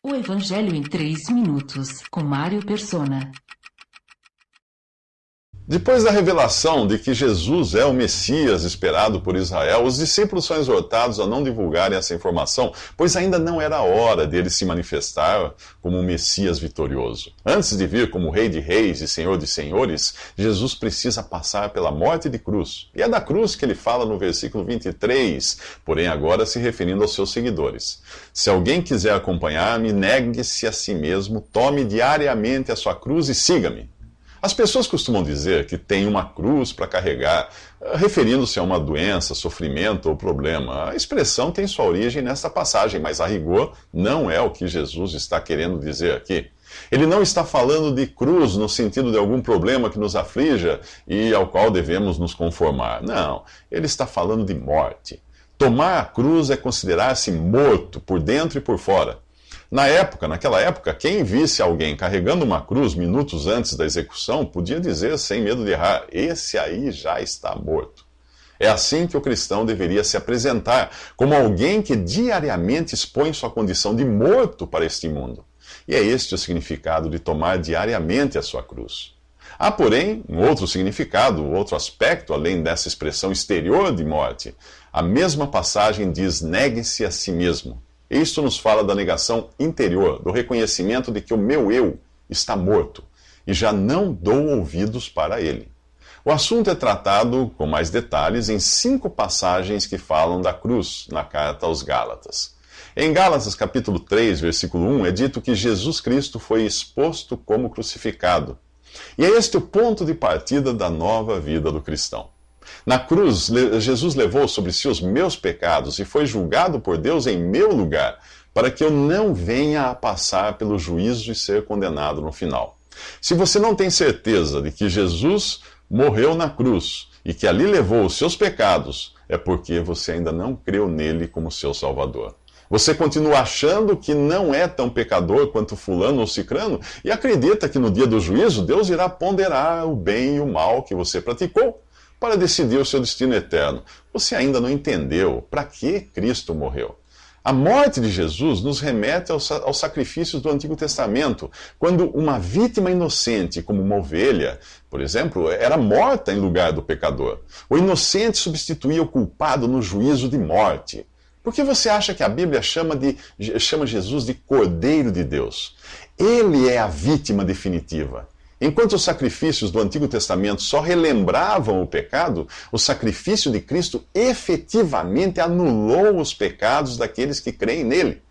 O Evangelho em 3 minutos, com Mário Persona. Depois da revelação de que Jesus é o Messias esperado por Israel, os discípulos são exortados a não divulgarem essa informação, pois ainda não era a hora dele se manifestar como um Messias vitorioso. Antes de vir como Rei de Reis e Senhor de Senhores, Jesus precisa passar pela morte de cruz. E é da cruz que ele fala no versículo 23, porém agora se referindo aos seus seguidores. Se alguém quiser acompanhar-me, negue-se a si mesmo, tome diariamente a sua cruz e siga-me. As pessoas costumam dizer que tem uma cruz para carregar, referindo-se a uma doença, sofrimento ou problema. A expressão tem sua origem nesta passagem, mas a rigor não é o que Jesus está querendo dizer aqui. Ele não está falando de cruz no sentido de algum problema que nos aflija e ao qual devemos nos conformar. Não, ele está falando de morte. Tomar a cruz é considerar-se morto por dentro e por fora. Naquela época, quem visse alguém carregando uma cruz minutos antes da execução podia dizer, sem medo de errar, esse aí já está morto. É assim que o cristão deveria se apresentar, como alguém que diariamente expõe sua condição de morto para este mundo. E é este o significado de tomar diariamente a sua cruz. Há, porém, um outro significado, outro aspecto, além dessa expressão exterior de morte. A mesma passagem diz, negue-se a si mesmo. Isto nos fala da negação interior, do reconhecimento de que o meu eu está morto e já não dou ouvidos para ele. O assunto é tratado com mais detalhes em 5 passagens que falam da cruz na carta aos Gálatas. Em Gálatas capítulo 3, versículo 1, é dito que Jesus Cristo foi exposto como crucificado. E é este o ponto de partida da nova vida do cristão. Na cruz, Jesus levou sobre si os meus pecados e foi julgado por Deus em meu lugar, para que eu não venha a passar pelo juízo e ser condenado no final. Se você não tem certeza de que Jesus morreu na cruz e que ali levou os seus pecados, é porque você ainda não creu nele como seu Salvador. Você continua achando que não é tão pecador quanto fulano ou cicrano e acredita que no dia do juízo Deus irá ponderar o bem e o mal que você praticou para decidir o seu destino eterno. Você ainda não entendeu para que Cristo morreu. A morte de Jesus nos remete aos sacrifícios do Antigo Testamento, quando uma vítima inocente, como uma ovelha, por exemplo, era morta em lugar do pecador. O inocente substituía o culpado no juízo de morte. Por que você acha que a Bíblia chama Jesus de Cordeiro de Deus? Ele é a vítima definitiva. Enquanto os sacrifícios do Antigo Testamento só relembravam o pecado, o sacrifício de Cristo efetivamente anulou os pecados daqueles que creem nele.